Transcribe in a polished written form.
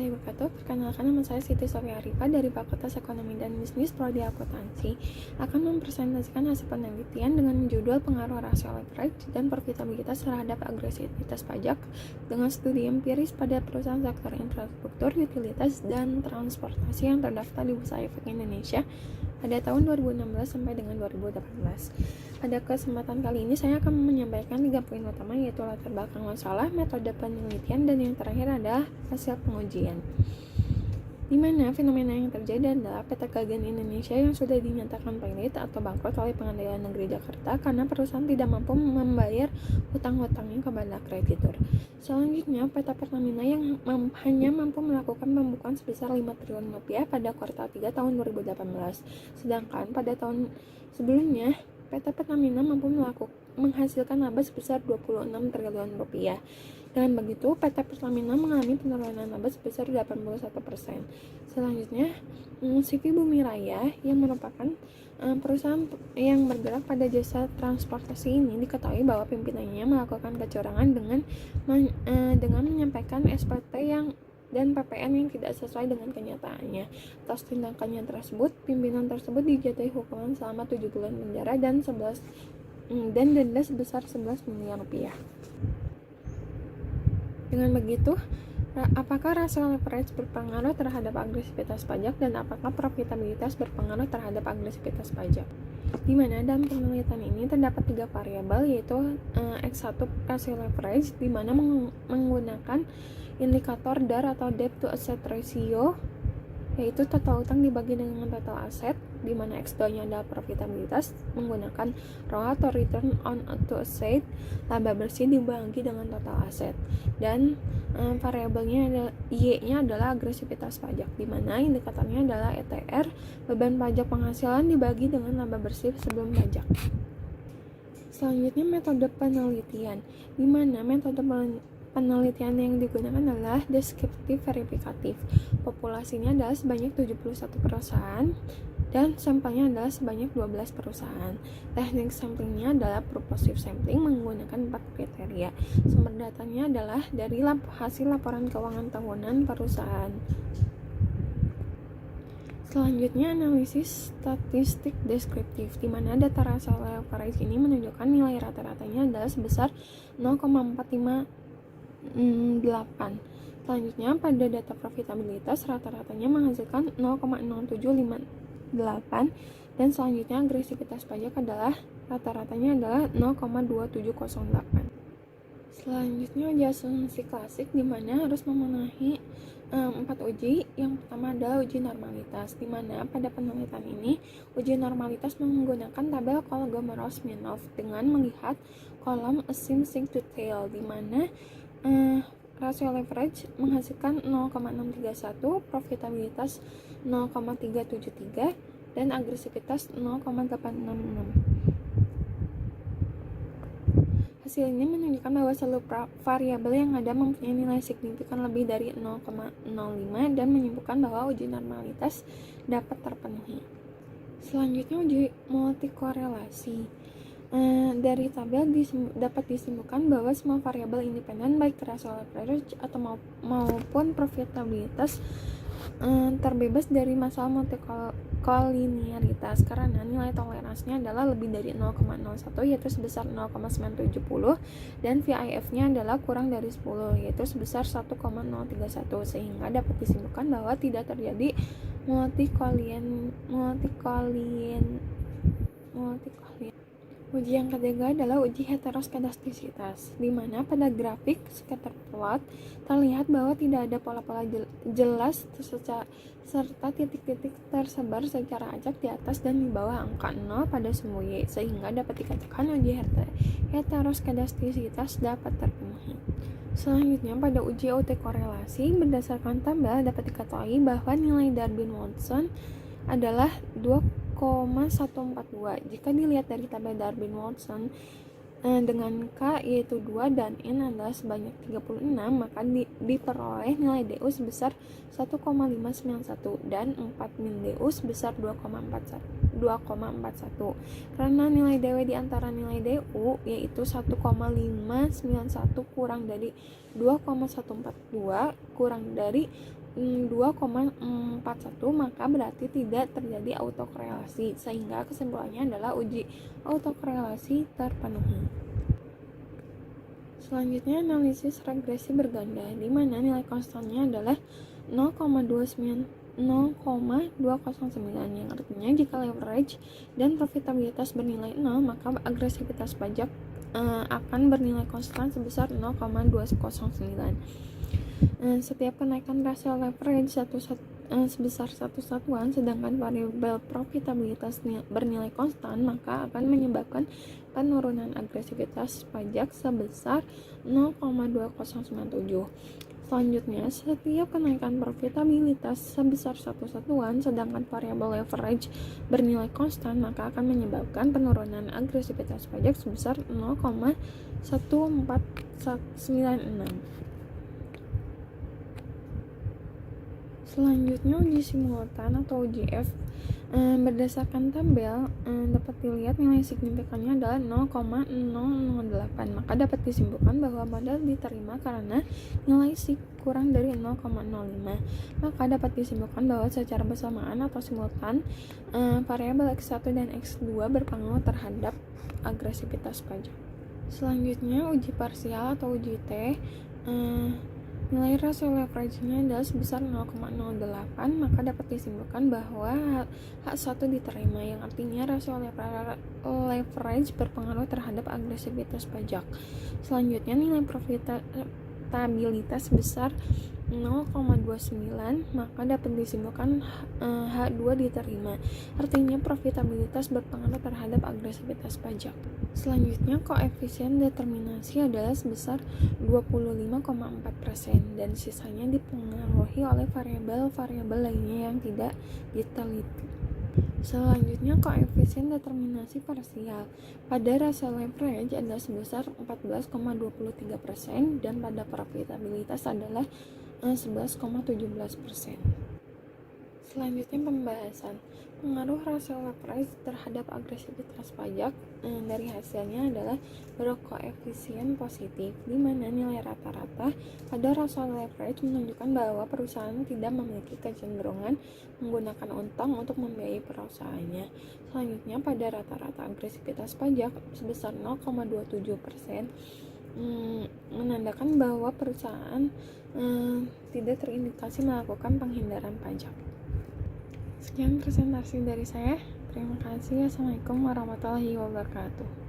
warahmatullahi wabarakatuh. Perkenalkan, nama saya Siti Sofia Arifah dari Fakultas Ekonomi dan Bisnis Prodi Akuntansi. Akan mempresentasikan hasil penelitian dengan judul pengaruh rasio leverage dan profitabilitas terhadap agresivitas pajak dengan studi empiris pada perusahaan sektor infrastruktur, utilitas, dan transportasi yang terdaftar di Bursa Efek Indonesia pada tahun 2016 sampai dengan 2018. Pada kesempatan kali ini saya akan menyampaikan 3 poin utama, yaitu latar belakang masalah, metode penelitian, dan yang terakhir adalah hasil pengujian. Di mana fenomena yang terjadi adalah PT Kagen Indonesia yang sudah dinyatakan pailit atau bangkrut oleh Pengadilan Negeri Jakarta karena perusahaan tidak mampu membayar hutang-hutangnya kepada kreditur. Selanjutnya, PT Pertamina yang hanya mampu melakukan pembukuan sebesar 5 triliun rupiah pada kuartal 3 tahun 2018. Sedangkan pada tahun sebelumnya, PT Pertamina mampu menghasilkan laba sebesar 26 triliun rupiah. Dengan begitu, PT Pertamina mengalami penurunan laba sebesar 81%. Selanjutnya, CV Bumi Raya yang merupakan perusahaan yang bergerak pada jasa transportasi ini diketahui bahwa pimpinannya melakukan kecurangan dengan menyampaikan SPT dan PPN yang tidak sesuai dengan kenyataannya. Atas tindakannya tersebut, pimpinan tersebut dijatuhi hukuman selama 7 bulan penjara dan denda sebesar 11 miliar rupiah. Dengan begitu, apakah rasio leverage berpengaruh terhadap agresivitas pajak dan apakah profitabilitas berpengaruh terhadap agresivitas pajak? Di mana dalam penelitian ini terdapat 3 variabel, yaitu X1 rasio leverage, di mana menggunakan indikator DAR atau debt to asset ratio, yaitu total utang dibagi dengan total aset, di mana X2-nya adalah profitabilitas menggunakan ROA atau return on to asset, laba bersih dibagi dengan total aset, dan variabelnya Y-nya adalah agresivitas pajak, di mana indikatornya adalah ETR, beban pajak penghasilan dibagi dengan laba bersih sebelum pajak. Selanjutnya, metode penelitian, di mana metode penelitian yang digunakan adalah deskriptif verifikatif. Populasinya adalah sebanyak 71 perusahaan dan sampelnya adalah sebanyak 12 perusahaan. Teknik samplingnya adalah purposive sampling menggunakan 4 kriteria. Sumber datanya adalah dari hasil laporan keuangan tahunan perusahaan. Selanjutnya, analisis statistik deskriptif, di mana data rasio leverage ini menunjukkan nilai rata-ratanya adalah sebesar 0,458. Selanjutnya, pada data profitabilitas rata-ratanya menghasilkan 0,0758, dan selanjutnya agresivitas pajak adalah rata-ratanya adalah 0,2708. Selanjutnya, uji asumsi klasik, di mana harus memenuhi 4 uji. Yang pertama adalah uji normalitas, di mana pada penelitian ini uji normalitas menggunakan tabel Kolmogorov-Smirnov dengan melihat kolom assume sync to tail, di mana rasio leverage menghasilkan 0,631, profitabilitas 0,373, dan agresivitas 0,866. Hasil ini menunjukkan bahwa seluruh variabel yang ada mempunyai nilai signifikan lebih dari 0,05 dan menyimpulkan bahwa uji normalitas dapat terpenuhi. Selanjutnya, uji multikorelasi. Dari tabel dapat disimpulkan bahwa semua variabel independen, baik rasio leverage atau maupun profitabilitas, terbebas dari masalah multikolinearitas karena nilai toleransinya adalah lebih dari 0,01, yaitu sebesar 0,970, dan VIF-nya adalah kurang dari 10, yaitu sebesar 1,031, sehingga dapat disimpulkan bahwa tidak terjadi multikolien. Uji yang ketiga adalah uji heteroskedastisitas, di mana pada grafik scatter plot terlihat bahwa tidak ada pola-pola jelas serta titik-titik tersebar secara acak di atas dan di bawah angka 0 pada sumbu Y, sehingga dapat dikatakan uji heteroskedastisitas dapat terpenuhi. Selanjutnya, pada uji autokorelasi berdasarkan tabel dapat diketahui bahwa nilai Darwin-Watson adalah 2,142. Jika dilihat dari tabel Darwin-Watson dengan K yaitu 2 dan N adalah sebanyak 36, maka diperoleh nilai DU sebesar 1,591 dan 4 min DU sebesar 2,41. Karena nilai DW di antara nilai DU yaitu 1,591 kurang dari 2,142 kurang dari 2,41, maka berarti tidak terjadi autokorelasi, sehingga kesimpulannya adalah uji autokorelasi terpenuhi. Selanjutnya analisis regresi berganda, di mana nilai konstannya adalah 0,209, yang artinya jika leverage dan profitabilitas bernilai 0, maka agresivitas pajak akan bernilai konstan sebesar 0,209. Setiap kenaikan rasio leverage sebesar 1 satuan, sedangkan variabel profitabilitas bernilai konstan, maka akan menyebabkan penurunan agresivitas pajak sebesar 0,2097. Selanjutnya, setiap kenaikan profitabilitas sebesar 1 satuan, sedangkan variabel leverage bernilai konstan, maka akan menyebabkan penurunan agresivitas pajak sebesar 0,1496. Selanjutnya uji simultan atau uji F. Berdasarkan tabel dapat dilihat nilai signifikannya adalah 0,008, maka dapat disimpulkan bahwa modal diterima karena nilai sig kurang dari 0,05. Maka dapat disimpulkan bahwa secara bersamaan atau simultan variabel X1 dan X2 berpengaruh terhadap agresivitas pajak. Selanjutnya uji parsial atau uji T. Nilai rasio leverage-nya adalah sebesar 0,08, maka dapat disimpulkan bahwa H1 diterima, yang artinya rasio leverage berpengaruh terhadap agresivitas pajak. Selanjutnya nilai profitabilitas sebesar 0,29, maka dapat disimpulkan H2 diterima, artinya profitabilitas berpengaruh terhadap agresivitas pajak. Selanjutnya koefisien determinasi adalah sebesar 25,4% dan sisanya dipengaruhi oleh variabel-variabel lainnya yang tidak diteliti. Selanjutnya koefisien determinasi parsial pada rasio leverage adalah sebesar 14,23% dan pada profitabilitas adalah 11,17%. Selanjutnya pembahasan pengaruh rasio leverage terhadap agresivitas pajak. Dari hasilnya adalah berkoefisien positif, di mana nilai rata-rata pada rasio leverage menunjukkan bahwa perusahaan tidak memiliki kecenderungan menggunakan untung untuk membiayai perusahaannya. Selanjutnya pada rata-rata agresivitas pajak sebesar 0,27%, menandakan bahwa perusahaan tidak terindikasi melakukan penghindaran pajak. Sekian presentasi dari saya. Terima kasih. Assalamualaikum warahmatullahi wabarakatuh.